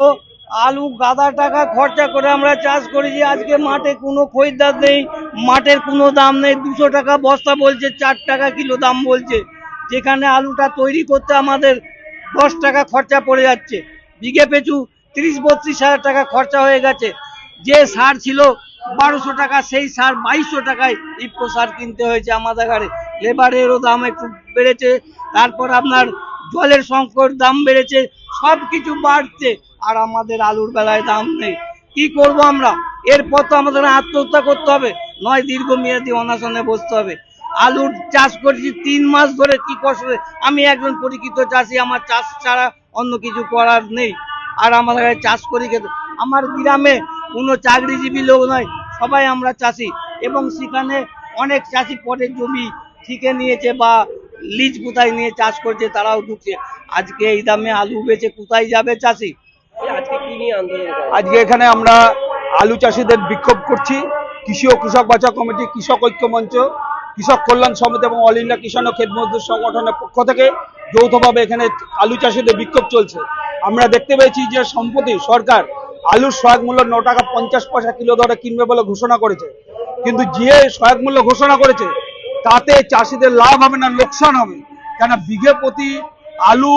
তো আলু গাদা টাকা খরচা করে আমরা চাষ করেছি, আজকে মাঠে কোনো খরিদ্দার নেই, মাঠের কোনো দাম নেই। 200 টাকা বস্তা বলছে, 4 টাকা কিলো দাম বলছে। যেখানে আলুটা তৈরি করতে আমাদের 10 টাকা খরচা পড়ে যাচ্ছে, বিঘে পিছু 30-32 হাজার টাকা খরচা হয়ে গেছে। যে সার ছিল 1200 টাকা, সেই সার 2200 টাকায় ইফকো সার কিনতে হয়েছে আমাদের ঘরে। লেবারেরও দাম একটু বেড়েছে, তারপর আপনার জলের সংকট, দাম বেড়েছে, সব কিছু বাড়ছে, আর আমাদের আলুর বেলায় দাম নেই। কি করব আমরা? এরপর তো আমাদের আত্মহত্যা করতে হবে, নয় দীর্ঘমেয়াদী অনশনে বসতে হবে। আলুর চাষ করেছি 3 মাস ধরে, কি কষ্ট। আমি একজন পরিচিত চাষি, আমার চাষ ছাড়া অন্য কিছু করার নেই, আর আমাদের চাষ করি খেতে। আমার গ্রামে কোনো চাকরিজীবী লোক নয়, সবাই আমরা চাষি, এবং সেখানে অনেক চাষি পরের জমি ঠিকে নিয়েছে বা লিজ কোথায় নিয়ে চাষ করছে, তারাও ঢুকছে। আজকে এই দামে আলু বেচে কোথায় যাবে চাষি? আজকে কি নিয়ে আন্দোলন করা হচ্ছে? আজকে এখানে আমরা আলু চাষিদের বিক্ষোভ করছি। কৃষি ও কৃষক বাঁচাও কমিটি, কৃষক ঐক্য মঞ্চ, কৃষক কল্যাণ সমিতি এবং অল ইন্ডিয়া কিষাণ ও ক্ষেত মজদুর সংগঠনের পক্ষ থেকে যৌথভাবে এখানে আলু চাষিদের বিক্ষোভ চলছে। আমরা দেখতে পেয়েছি যে সম্প্রতি সরকার আলুর সহায়ক মূল্য 9 টাকা 50 পয়সা কিলো দরে কিনবে বলে ঘোষণা করেছে, কিন্তু যে সহায়ক মূল্য ঘোষণা করেছে তাতে চাষিদের লাভ হবে না, লোকসান হবে। কেন, বিঘে প্রতি আলু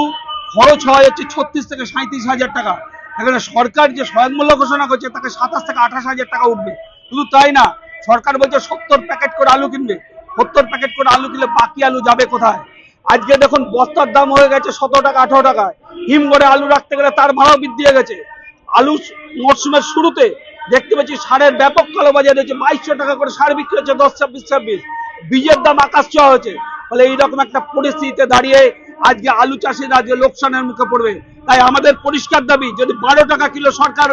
খরচ হয় হচ্ছে 36 থেকে 37 হাজার টাকা। এখানে সরকার যে সহায়ক মূল্য ঘোষণা করছে তাকে 27 থেকে 28 হাজার টাকা উঠবে। শুধু তাই না, সরকার বলছে 70 প্যাকেট করে আলু কিনবে। 70 প্যাকেট করে আলু কিনলে বাকি আলু যাবে কোথায়? আজকে দেখুন বস্তার দাম হয়ে গেছে 17 টাকা 18 টাকায়। হিম করে আলু রাখতে গেলে তার ভাড়াও বৃদ্ধি হয়ে গেছে। আলু মরশুমের শুরুতে দেখতে পাচ্ছি সারের ব্যাপক কালোবাজারি হয়েছে, 2200 টাকা করে সার বিক্রি হচ্ছে, 10-26-26। বীজের দাম আকাশ ছোঁয়া হয়েছে। ফলে এইরকম একটা পরিস্থিতিতে দাঁড়িয়ে আজকে আলু চাষিরা আজকে লোকসানের মুখে পড়বে। তাই আমাদের পরিষ্কার দাবি, যদি 12 টাকা কিলো সরকার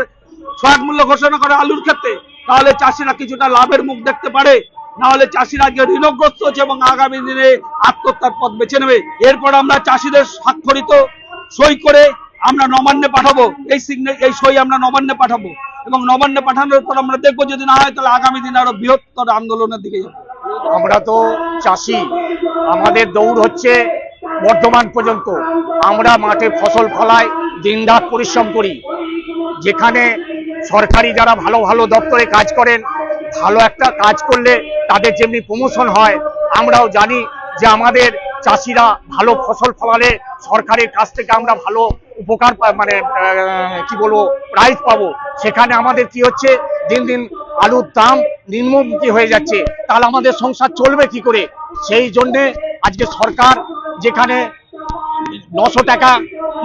সহায়ক মূল্য ঘোষণা করে আলুর ক্ষেত্রে, তাহলে চাষিরা কিছুটা লাভের মুখ দেখতে পারে। না হলে চাষিরা আজকে ঋণগ্রস্ত হচ্ছে এবং আগামী দিনে আত্মহত্যার পথ বেছে নেবে। এরপর আমরা চাষিদের স্বাক্ষরিত সই করে আমরা নবান্নে পাঠাবো। এই সই আমরা নবান্নে পাঠাবো, এবং নবান্নে পাঠানোর পর আমরা দেখবো যদি না হয় তাহলে আগামী দিনে আরো বৃহত্তর আন্দোলনের দিকে যাবো। আমরা তো চাষি, আমাদের দৌড় হচ্ছে বর্ধমান পর্যন্ত। আমরা মাঠে ফসল ফলাই, দিনরাত পরিশ্রম করি। যেখানে সরকারি যারা ভালো ভালো দপ্তরে কাজ করেন, ভালো একটা কাজ করলে তাদের যেমনি প্রমোশন হয়, আমরাও জানি যে আমাদের চাষিরা ভালো ফসল ফলালে সরকারের কাছ থেকে আমরা ভালো উপকার মানে কি বলবো, প্রাইজ পাবো। সেখানে আমাদের কি হচ্ছে, দিন দিন আলুর দাম নিম্নমুখী হয়ে যাচ্ছে, তাহলে আমাদের সংসার চলবে কি করে? সেই জন্যে আজকে সরকার যেখানে 900 টাকা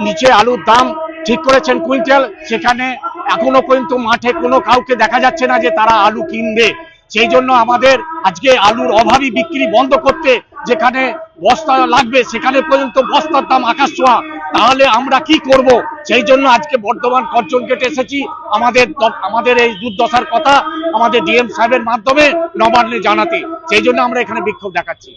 নিচে আলুর দাম ঠিক করেছেন কুইন্টাল, সেখানে এখনো পর্যন্ত মাঠে কোনো কাউকে দেখা যাচ্ছে না যে তারা আলু কিনবে। সেই জন্য আমাদের আজকে আলুর অভাবী বিক্রি বন্ধ করতে, যেখানে বস্তা লাগবে সেখানে পর্যন্ত বস্তার দাম আকাশ ছোঁয়া। তাহলে আমরা কি করব? সেই জন্য আজকে বর্ধমান করজন কেটে এসেছি আমাদের এই দুর্দশার কথা আমাদের ডিএম সাহেবের মাধ্যমে নবান্নে জানাতে। সেই জন্য আমরা এখানে বিক্ষোভ দেখাচ্ছি।